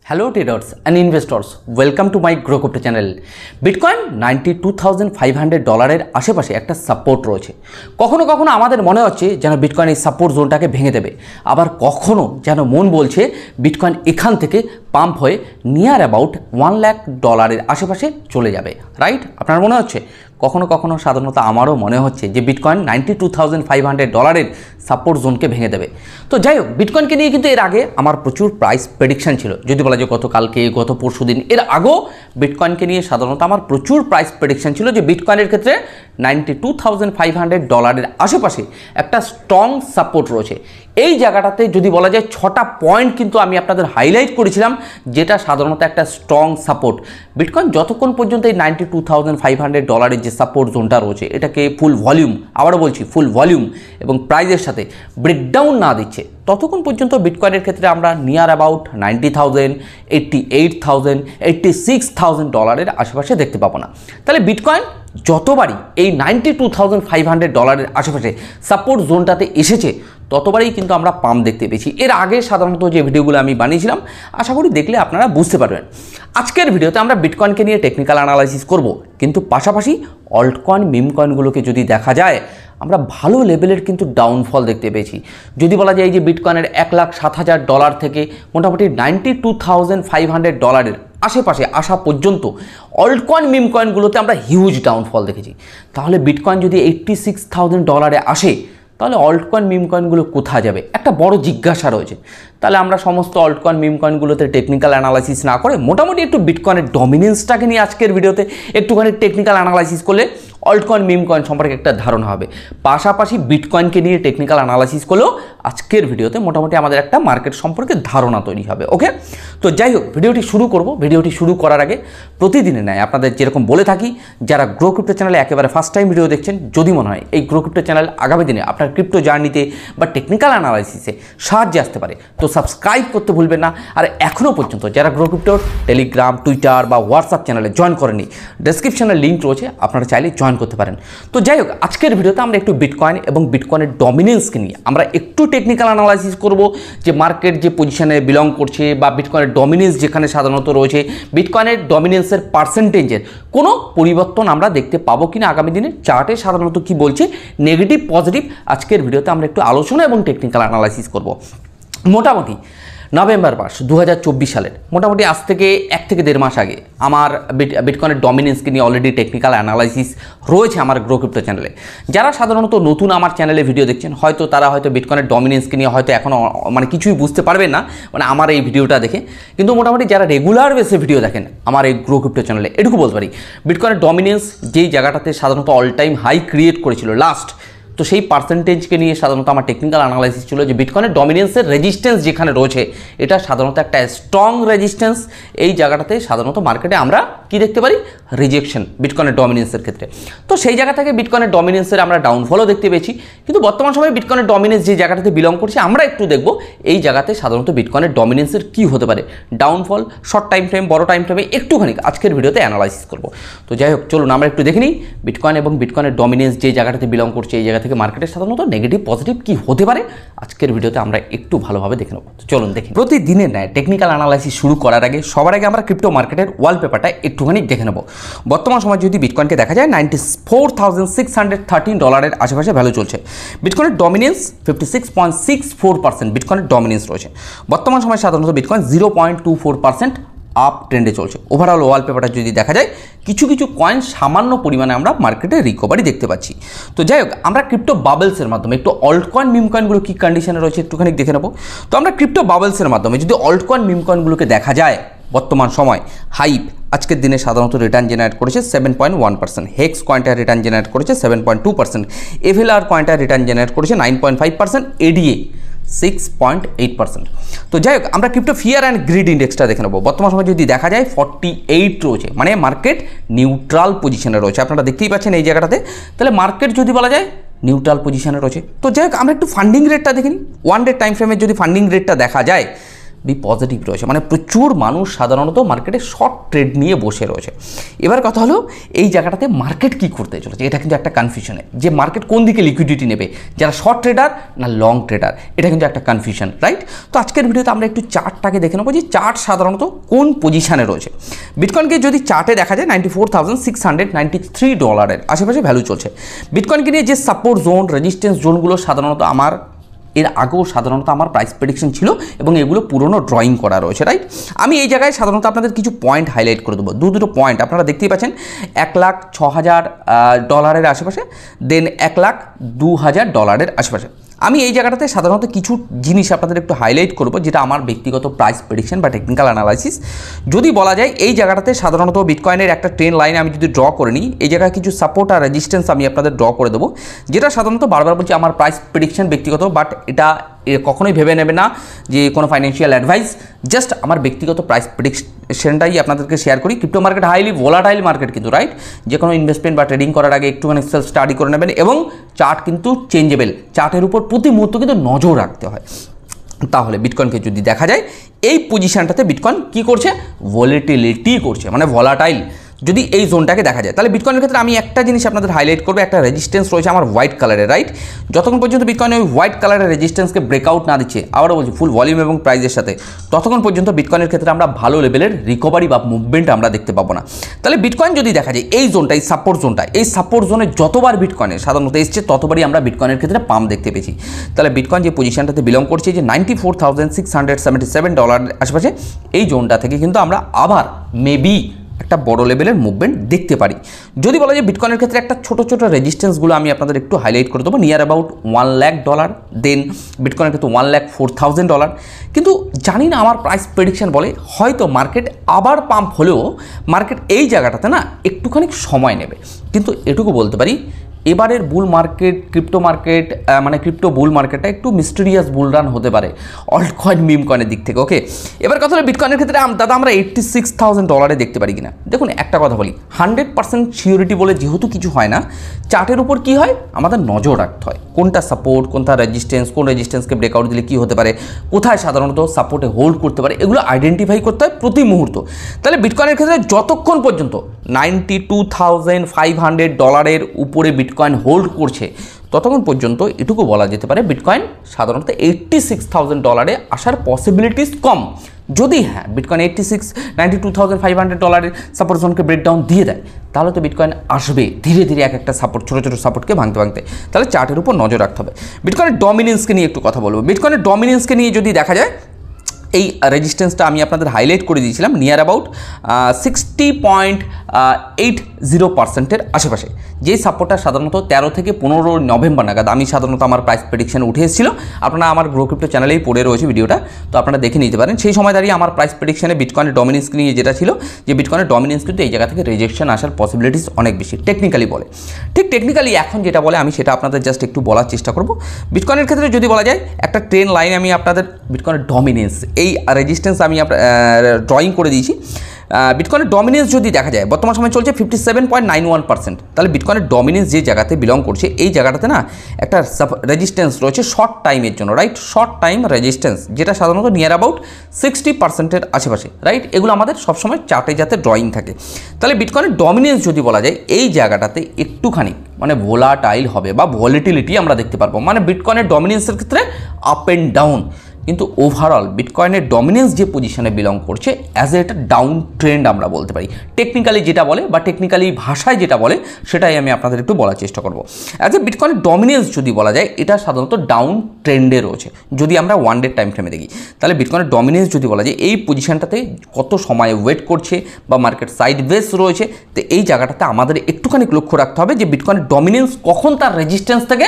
Hello traders and investors, welcome to my Grow Crypto channel. Bitcoin $92,500 এর আশেপাশে একটা support রয়েছে। কখনো কখনো আমাদের মনে হচ্ছে যেন বিটকয়েন এই সাপোর্ট জোনটাকে ভেঙে দেবে, আবার কখনো যেন মন বলছে বিটকয়েন এখান থেকে পাম্প হয়ে নিয়ার অ্যাবাউট $1 লাখ এর আশেপাশে চলে যাবে, রাইট? আপনার মনে হচ্ছে? কখনো কখনো সাধারণত আমারও মনে হচ্ছে যে বিটকয়েন $92,500 এর সাপোর্ট জোনকে ভেঙে দেবে। তো যাই হোক, বিটকয়েনকে নিয়ে কিন্তু এর আগে আমার প্রচুর প্রাইস প্রেডিকশন ছিল। যদি বলা যায় গতকালকে, গত পরশু দিন, এর আগেও বিটকয়েনকে নিয়ে সাধারণত আমার প্রচুর প্রাইস প্রেডিকশন ছিল যে বিটকয়েনের ক্ষেত্রে $92,500 এর আশেপাশে একটা স্ট্রং সাপোর্ট রয়েছে। এই জায়গাটাতে যদি বলা যায় 6টা পয়েন্ট কিন্তু আমি আপনাদের হাইলাইট করেছিলাম, যেটা সাধারণত একটা স্ট্রং সাপোর্ট। বিটকয়েন যতক্ষণ পর্যন্ত এই $92,500 এর যে সাপোর্ট জোনটা রয়েছে এটাকে ফুল ভলিউম, আবারও বলছি ফুল ভলিউম এবং প্রাইজের সাথে ব্রেকডাউন না দিচ্ছে, ততক্ষণ পর্যন্ত বিটকয়েনের ক্ষেত্রে আমরা নিয়ার অ্যাবাউট $90,000, $88,000, $86,000 এর আশেপাশে দেখতে পাবো না। তাহলে বিটকয়েন যতবারই এই $92,500 এর আশেপাশে সাপোর্ট জোনটাতে এসেছে ততবারই কিন্তু আমরা পাম্প দেখতে পেয়েছি। এর আগে সাধারণত যে ভিডিওগুলো আমি বানিয়েছিলাম আশা করি দেখলে আপনারা বুঝতে পারবেন। আজকের ভিডিওতে আমরা বিটকয়েনকে নিয়ে টেকনিক্যাল অ্যানালাইসিস করব, কিন্তু পাশাপাশি অল্টকয়েন, মিম কয়েনগুলোকে যদি দেখা যায় আমরা ভালো লেভেলের কিন্তু ডাউনফল দেখতে পেয়েছি। যদি বলা যায় যে বিটকয়েনের $1,07,000 থেকে মোটামুটি $92,500 এর আশেপাশে আসা পর্যন্ত অল্টকয়েন, মিম কয়েনগুলোতে আমরা হিউজ ডাউনফল দেখেছি। তাহলে বিটকয়েন যদি $86,000 আসে তাহলে অল্টকয়েন, মিম কয়েনগুলো কোথায় যাবে? একটা বড় জিজ্ঞাসা রয়েছে। তাহলে আমরা সমস্ত অল্টকয়েন, মিম কয়েনগুলোতে টেকনিক্যাল অ্যানালাইসিস না করে মোটামুটি একটু বিটকয়েনের ডমিনেন্সটাকে নিয়ে আজকের ভিডিওতে একটুখানি টেকনিক্যাল অ্যানালাইসিস করলে অল্টকয়েন, মিম কয়েন সম্পর্কে একটা ধারণা হবে। পাশাপাশি বিটকয়েনকে নিয়ে টেকনিক্যাল অ্যানালাইসিস করলেও আজকের ভিডিওতে মোটামুটি আমাদের একটা মার্কেট সম্পর্কে ধারণা তৈরি হবে। ওকে, তো যাই হোক, ভিডিওটি শুরু করব। ভিডিওটি শুরু করার আগে প্রতিদিনের ন্যায় আপনাদের যেরকম বলে থাকি, যারা গ্রো ক্রিপ্টো চ্যানেলে একেবারে ফার্স্ট টাইম ভিডিও দেখছেন, যদি মনে হয় এই গ্রো ক্রিপ্টো চ্যানেল আগামী দিনে আপনার ক্রিপ্টো জার্নিতে বা টেকনিক্যাল অ্যানালাইসিসে সাহায্যে আসতে পারে, তো সাবস্ক্রাইব করতে ভুলবেন না। আর এখনও পর্যন্ত যারা গ্রো ক্রিপ্টোর টেলিগ্রাম, টুইটার বা হোয়াটসঅ্যাপ চ্যানেলে জয়েন করেনি, ডেসক্রিপশনের লিঙ্ক রয়েছে, আপনারা চাইলে জয়েন করতে পারেন। তো যাই হোক, আজকের ভিডিওতে আমরা একটু বিটকয়েন এবং বিটকয়েনের ডমিনেন্সকে নিয়ে আমরা একটু টেকনিক্যাল অ্যানালাইসিস করব, যে মার্কেট যে পজিশনে বিলং করছে বা বিটকয়েনের ডমিনেন্স যেখানে সাধারণত রয়েছে, বিটকয়েনের ডমিনেন্সের পার্সেন্টেজের কোনো পরিবর্তন আমরা দেখতে পাবো কিনা আগামী দিনে, চার্টে সাধারণত কি বলছে, নেগেটিভ, পজিটিভ, আজকের ভিডিওতে আমরা একটু আলোচনা এবং টেকনিক্যাল অ্যানালাইসিস করব। মোটামুটি নভেম্বর মাস 2024 সালের মোটামুটি আজ থেকে 1 থেকে 1.5 মাস আগে আমার বিটকয়েনের ডমিনেন্সকে নিয়ে অলরেডি টেকনিক্যাল অ্যানালাইসিস রয়েছে আমার গ্রো ক্রিপ্টো চ্যানেলে। যারা সাধারণত নতুন আমার চ্যানেলে ভিডিও দেখছেন, তারা হয়তো বিটকয়েনের ডমিনেন্সকে নিয়ে হয়তো এখনও কিছুই বুঝতে পারবেন না আমার এই ভিডিওটা দেখে, কিন্তু মোটামুটি যারা রেগুলার বেসে ভিডিও দেখেন আমার এই গ্রো ক্রিপ্টো চ্যানেলে, এটুকু বলতে পারি বিটকয়েনের ডমিনেন্স যেই জায়গাটাতে সাধারণত অল টাইম হাই ক্রিয়েট করেছিল লাস্ট, তো সেই পার্সেন্টেজকে নিয়ে সাধারণত আমার টেকনিক্যাল অ্যানালাইসিস ছিল যে বিটকয়েনের ডমিনেন্সের রেজিস্ট্যান্স যেখানে রয়েছে এটা সাধারণত একটা স্ট্রং রেজিস্ট্যান্স। এই জায়গাটাতে সাধারণত মার্কেটে আমরা কি দেখতে পারি, রিজেকশন বিটকয়েনের ডমিনেন্সের ক্ষেত্রে। তো সেই জায়গা থেকে বিটকয়েনের ডমিনেন্সের আমরা ডাউনফলও দেখতে পেয়েছি, কিন্তু বর্তমান সময়ে বিটকয়েনের ডমিনেন্স যে জায়গাটাতে বিলং করছে আমরা একটু দেখব এই জায়গাতে সাধারণত বিটকয়েনের ডমিনেন্সের কি হতে পারে, ডাউনফল, শর্ট টাইম ফ্রেম, বড় টাইম ফ্রেমে একটুখানি আজকের ভিডিওতে অ্যানালাইসিস করব। তো যাই হোক, চলুন আমরা একটু দেখে নিই বিটকয়েন এবং বিটকয়েনের ডমিনেন্স যে জায়গাটাতে বিলং করছে এই জায়গা থেকে মার্কেটের সাধারণত নেগেটিভ, পজিটিভ কি হতে পারে আজকের ভিডিওতে আমরা একটু ভালোভাবে দেখে নেব। চলুন দেখি। প্রতিদিনের ন্যায় টেকনিক্যাল অ্যানালাইসিস শুরু করার আগে সবার আগে আমরা ক্রিপ্টো মার্কেটের ওয়ালপেপারটা একটুখানি দেখে নেব। বর্তমান সময় যদি বিটকয়েনকে দেখা যায় $94,613 এর আশেপাশে ভ্যালু চলছে। বিটকয়েনের ডমিনেন্স 56.64% বিটকয়েনের ডমিনেন্স রয়েছে। বর্তমান সময় সাধারণত বিটকয়েন 0.24% আপ ট্রেন্ডে চলছে। ওভারঅল ওয়ালপেপারটা যদি দেখা যায় কিছু কিছু কয়েন সামান্য পরিমাণে আমরা মার্কেটে রিকভারি দেখতে পাচ্ছি। তো যাই হোক, আমরা ক্রিপ্টো বাবলসের মাধ্যমে একটু অল্টকয়েন, মিম কয়েনগুলো কী কন্ডিশনে রয়েছে একটুখানি দেখে নেব। তো আমরা ক্রিপ্টো বাবলসের মাধ্যমে যদি অল্টকয়েন, মিম কয়েনগুলোকে দেখা যায়, বর্তমান সময় হাইপ আজকের দিনে সাধারণত রিটার্ন জেনারেট করেছে 7.1%, হেক্স কয়েনটা রিটার্ন জেনারেট করেছে 7.2%, এভএলআর কয়েনটা রিটার্ন জেনারেট করেছে 9.5%, এডিএ 6.8%। তো যাই হোক, আমরা ক্রিপ্টো ফিয়ার অ্যান্ড গ্রিড ইন্ডেক্সটা দেখে নেব। বর্তমান সময় যদি দেখা যায় 48 রয়েছে, মানে মার্কেট নিউট্রাল পজিশনে রয়েছে। আপনারা দেখতেই পাচ্ছেন এই জায়গাটাতে। তাহলে মার্কেট যদি বলা যায় নিউট্রাল পজিশনে রয়েছে। তো যাই হোক, আমরা একটু ফান্ডিং রেটটা দেখে নিই। 1 ডে টাইম ফ্রেমের যদি ফান্ডিং রেটটা দেখা যায়, বি পজিটিভ রয়েছে, মানে প্রচুর মানুষ সাধারণত মার্কেটে শর্ট ট্রেড নিয়ে বসে রয়েছে। এবার কথা হলো এই জায়গাটাতে মার্কেট কী করতে চলেছে, এটা কিন্তু একটা কনফিউশনে, যে মার্কেট কোন দিকে লিকুইডিটি নেবে, যারা শর্ট ট্রেডার না লং ট্রেডার, এটা কিন্তু একটা কনফিউশন, রাইট? তো আজকের ভিডিওতে আমরা একটু চার্টটাকে দেখে নেবো যে চার্ট সাধারণত কোন পজিশানে রয়েছে। বিটকয়েনকে যদি চার্টে দেখা যায় $94,693 আশেপাশে ভ্যালু চলছে। বিটকয়েনকে নিয়ে যে সাপোর্ট জোন, রেজিস্ট্যান্স জোনগুলো সাধারণত এর আগেও সাধারণত আমার প্রাইস প্রেডিকশন ছিল এবং এগুলো পুরনো ড্রয়িং করা রয়েছে, রাইট? আমি এই জায়গায় সাধারণত আপনাদের কিছু পয়েন্ট হাইলাইট করে দেবো, দুটো পয়েন্ট আপনারা দেখতেই পাচ্ছেন, $1,06,000 আশেপাশে, দেন $1,02,000 আশেপাশে। আমি এই জায়গাটাতে সাধারণত কিছু জিনিস আপনাদের একটু হাইলাইট করব, যেটা আমার ব্যক্তিগত প্রাইস প্রেডিকশন বা টেকনিক্যাল অ্যানালাইসিস। যদি বলা যায় এই জায়গাটাতে সাধারণত বিটকয়েনের একটা ট্রেন্ড লাইন আমি যদি ড্র করে নিই, এই জায়গায় কিছু সাপোর্ট আর রেজিস্ট্যান্স আমি আপনাদের ড্র করে দেবো, যেটা সাধারণত বারবার বলছি আমার প্রাইস প্রেডিকশন ব্যক্তিগত, বাট এটা কখনোই ভেবে নেবে না যে কোনো ফাইন্যান্সিয়াল অ্যাডভাইস, জাস্ট আমার ব্যক্তিগত প্রাইস প্রেডিকশনটাই আপনাদেরকে শেয়ার করি। Crypto market highly volatile market কিন্তু, রাইট? যে কোনো ইনভেস্টমেন্ট বা ট্রেডিং করার আগে একটুখানি সেলফ স্টাডি করে নেবেন এবং চার্ট কিন্তু চেঞ্জেবল, চার্টের উপর প্রতি মুহূর্ত কিন্তু নজর রাখতে হয়। তাহলে বিটকয়েনকে যদি দেখা যায় এই পজিশনটাতে বিটকয়েন কী করছে, ভলিটিলিটি করছে, মানে ভলাটাইল। যদি এই জোনটাকে দেখা যায় তাহলে বিটকয়েনের ক্ষেত্রে আমি একটা জিনিস আপনাদের হাইলাইট করবো, একটা রেজিস্ট্যান্স রয়েছে আমার হোয়াইট কালারের, রাইট? যতক্ষণ পর্যন্ত বিটকয়েন ওই হোয়াইট কালারের রেজিস্ট্যান্সকে ব্রেকআউট না দিচ্ছে, আবারও বলছি ফুল ভলিউম এবং প্রাইসের সাথে, ততক্ষণ পর্যন্ত বিটকয়েনের ক্ষেত্রে আমরা ভালো লেভেলের রিকভারি বা মুভমেন্ট আমরা দেখতে পাবো না। তাহলে বিটকয়েন যদি দেখা যায় এই জোনটা, এই সাপোর্ট জোনটা, এই সাপোর্ট জোনে যতবার বিটকয়েনের সাধারণত এসছে ততবারই আমরা বিটকয়েনের ক্ষেত্রে পাম্প দেখতে পেয়েছি। তাহলে বিটকয়েন যে পজিশনটাতে বিলং করছে যে $94,677 আশেপাশে, এই জোনটা থেকে কিন্তু আমরা আবার মেবি একটা বড় লেভেলের মুভমেন্ট দেখতে পারি। যদি বলা যায় বিটকয়েনের ক্ষেত্রে একটা ছোট ছোট রেজিস্ট্যান্সগুলো আমি আপনাদের একটু হাইলাইট করে দেবো, নিয়ার অ্যাবাউট $1,00,000, দেন বিটকয়েনের ক্ষেত্রে $1,04,000। কিন্তু জানি না, আমার প্রাইস প্রেডিকশন বলে হয়তো মার্কেট আবার পাম্প হলেও মার্কেট এই জায়গাটাতে না একটুখানি সময় নেবে। কিন্তু এটুকু বলতে পারি এবারের বুল মার্কেট, ক্রিপ্টো মার্কেট, মানে ক্রিপ্টো বুল মার্কেটটা একটু মিস্টেরিয়াস বুল রান হতে পারে অল্ট কয়েন, মিম কয়েনের দিক থেকে, ওকে? এবার কথা হলো বিটকয়েনের ক্ষেত্রে দাদা আমরা $86,000 দেখতে পারি কিনা। দেখুন একটা কথা বলি, 100% সিওরিটি বলে যেহেতু কিছু হয় না, চার্টের উপর কি হয় আমাদের নজর রাখতে হয়, কোনটা সাপোর্ট, কোনটা রেজিস্ট্যান্স, কোন রেজিস্ট্যান্সকে ব্রেকআউট দিলে কী হতে পারে, কোথায় সাধারণত সাপোর্টে হোল্ড করতে পারে, এগুলো আইডেন্টিফাই করতে হয় প্রতি মুহূর্ত। তাহলে বিটকয়েনের ক্ষেত্রে যতক্ষণ পর্যন্ত $92,500 উপরে বিটকয়েন হোল্ড করছে, ততক্ষণ পর্যন্ত এটুকু বলা যেতে পারে বিটকয়েন সাধারণত $86,000 আসার পসিবিলিটিস কম। যদি হ্যাঁ বিটকয়েন $92,500 সাপোর্ট জোনকে ব্রেকডাউন দিয়ে দেয়, তাহলে তো বিটকয়েন আসবে ধীরে ধীরে এক একটা সাপোর্ট, ছোটো ছোটো সাপোর্টকে ভাঙতে ভাঙতে। তাহলে চার্টের উপর নজর রাখতে হবে। বিটকয়েনের ডমিনেন্সকে নিয়ে একটু কথা বলবো। বিটকয়েনের ডমিনেন্সকে নিয়ে যদি দেখা যায়, এই রেজিস্ট্যান্সটা আমি আপনাদের হাইলাইট করে দিয়েছিলাম নিয়ার অ্যাবাউট 60.80% আশেপাশে, যেই সাপোর্টটা সাধারণত 13 থেকে 15 নভেম্বর নাগাদ আমি সাধারণত আমার প্রাইস প্রেডিকশানে উঠে এসেছিল। আপনারা আমার গ্রো ক্রিপ্টো চ্যানেলেই পড়ে রয়েছে ভিডিওটা, তো আপনারা দেখে নিতে পারেন। সেই সময় দাঁড়িয়ে আমার প্রাইস প্রেডিকশানে বিটকয়েনের ডমিনেন্স নিয়ে যেটা ছিল, যে বিটকয়েনের ডমিনেন্স কিন্তু এই জায়গা থেকে রিজেকশন আসার পসিবিলিটিস অনেক বেশি, টেকনিক্যালি বলে। ঠিক টেকনিক্যালি এখন যেটা বলে আমি সেটা আপনাদের জাস্ট একটু বলার চেষ্টা করব। বিটকয়েনের ক্ষেত্রে যদি বলা যায় একটা ট্রেন লাইন আমি আপনাদের বিটকয়েনের ডমিনেন্স, এই রেজিস্ট্যান্স আমি ড্রয়িং করে দিয়েছি। বিটকয়েনের ডমিনেন্স যদি দেখা যায় বর্তমান সময় চলছে 57.91%। তাহলে বিটকয়েনের ডমিনেন্স যে জায়গাতে বিলং করছে, এই জায়গাটাতে না একটা রেজিস্ট্যান্স রয়েছে শর্ট টাইমের জন্য, রাইট? শর্ট টাইম রেজিস্ট্যান্স, যেটা সাধারণত নিয়ার অ্যাবাউট 60%-এর আশেপাশে, রাইট? এগুলো আমাদের সবসময় চার্টে যাতে ড্রয়িং থাকে। তাহলে বিটকয়েনের ডমিনেন্স যদি বলা যায় এই জায়গাটাতে একটুখানি মানে ভোলাটাইল হবে বা ভলিটিলিটি আমরা দেখতে পারবো, মানে বিটকয়েনের ডমিনেন্সের ক্ষেত্রে আপ অ্যান্ড ডাউন। কিন্তু ওভারঅল বিটকয়েনের ডমিনেন্স যে পজিশনে বিলং করছে অ্যাজ এ একটা ডাউন ট্রেন্ড আমরা বলতে পারি, টেকনিক্যালি যেটা বলে বা টেকনিক্যালি ভাষায় যেটা বলে সেটাই আমি আপনাদের একটু বলার চেষ্টা করব। অ্যাজ এ বিটকয়েনের ডমিনেন্স যদি বলা যায় এটা সাধারণত ডাউন ট্রেন্ডে রয়েছে। যদি আমরা 1 ডে টাইম ফ্রেমে দেখি, তাহলে বিটকয়েনের ডমিনেন্স যদি বলা যায় এই পজিশনটাতে কত সময় ওয়েট করছে বা মার্কেট সাইড ওয়েজ রয়েছে, তো এই জায়গাটাতে আমাদের একটুখানি লক্ষ্য রাখতে হবে যে বিটকয়েনের ডমিনেন্স কখন তার রেজিস্ট্যান্স থেকে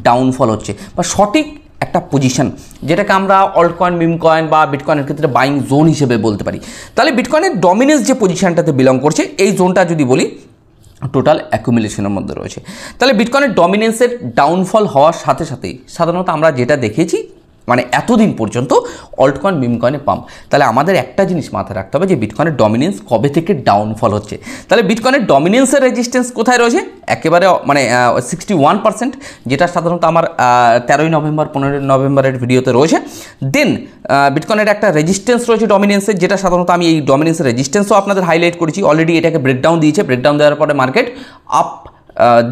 ডাউনফল হচ্ছে, বা সঠিক একটা পজিশন যেটাকে আমরা অল্ট কয়েন, মিম কয়েন বা বিটকয়েনের ক্ষেত্রে বাইং জোন হিসেবে বলতে পারি। তাহলে বিটকয়েনের ডমিনেন্স যে পজিশনটাতে বিলং করছে এই জোনটা যদি বলি টোটাল অ্যাকুমুলেশনের মধ্যে রয়েছে। তাহলে বিটকয়েনের ডমিনেন্সের ডাউনফল হওয়ার সাথে সাথেই সাধারণত আমরা যেটা দেখেছি মানে এতদিন পর্যন্ত অল্ট কয়েন মিম কয়েনে পাম্প। তাহলে আমাদের একটা জিনিস মাথায় রাখতে হবে যে বিটকয়েনের ডমিনেন্স কবে থেকে ডাউনফল হচ্ছে। তাহলে বিটকয়েনের ডমিনেন্সের রেজিস্ট্যান্স কোথায় রয়েছে? একেবারে মানে 61%, যেটা সাধারণত আমার 13ই নভেম্বর 15ই নভেম্বরের ভিডিওতে রয়েছে। দেন বিটকয়েনের একটা রেজিস্ট্যান্স রয়েছে ডমিনেন্সের, যেটা সাধারণত আমি এই ডমিনেন্সের রেজিস্ট্যান্সও আপনাদের হাইলাইট করেছি অলরেডি। এটাকে ব্রেকডাউন দিয়েছে, ব্রেকডাউন দেওয়ার পরে মার্কেট আপ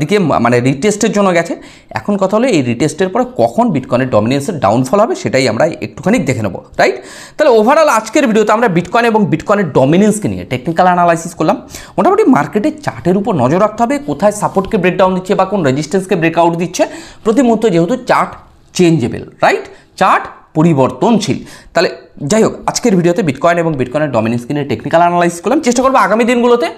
দিকে মানে রিটেস্টের জন্য গেছে। এখন কথা হলো এই রিটেস্টের পরে কখন বিটকয়েনের ডমিনেন্সের ডাউনফল হবে সেটাই আমরা একটুখানি দেখে নেব, রাইট? তাহলে ওভারঅল আজকের ভিডিওতে আমরা বিটকয়েন এবং বিটকয়েনের ডমিনেন্সকে নিয়ে টেকনিক্যাল অ্যানালাইসিস করলাম। মোটামুটি মার্কেটের চার্টের উপর নজর রাখতে হবে, কোথায় সাপোর্টকে ব্রেকডাউন দিচ্ছে বা কোন রেজিস্ট্যান্সকে ব্রেকআউট দিচ্ছে প্রতি মুহূর্তে, যেহেতু চার্ট চেঞ্জেবল, রাইট? চার্ট পরিবর্তনশীল। তাহলে যাই হোক, আজকের ভিডিওতে বিটকয়েন এবং বিটকয়েনের ডমিনেন্সকে নিয়ে টেকনিক্যাল অ্যানালাইসিস করলাম। চেষ্টা করবো আগামী দিনগুলোতে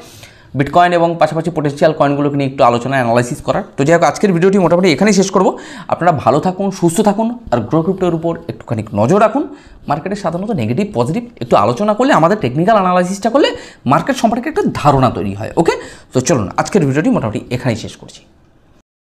বিটকয়েন এবং পাশাপাশি পোটেনশিয়াল কয়েনগুলোকে নিয়ে একটু আলোচনা অ্যানালাইসিস করার। তো যাই হোক, আজকের ভিডিওটি মোটামুটি এখানেই শেষ করব। আপনারা ভালো থাকুন, সুস্থ থাকুন, আর গ্রো ক্রিপ্টোর উপর একটুখানি নজর রাখুন। মার্কেটে সাধারণত নেগেটিভ পজিটিভ একটু আলোচনা করলে, আমাদের টেকনিক্যাল অ্যানালাইসিসটা করলে মার্কেট সম্পর্কে একটা ধারণা তৈরি হয়। ওকে, তো চলুন আজকের ভিডিওটি মোটামুটি এখানেই শেষ করছি।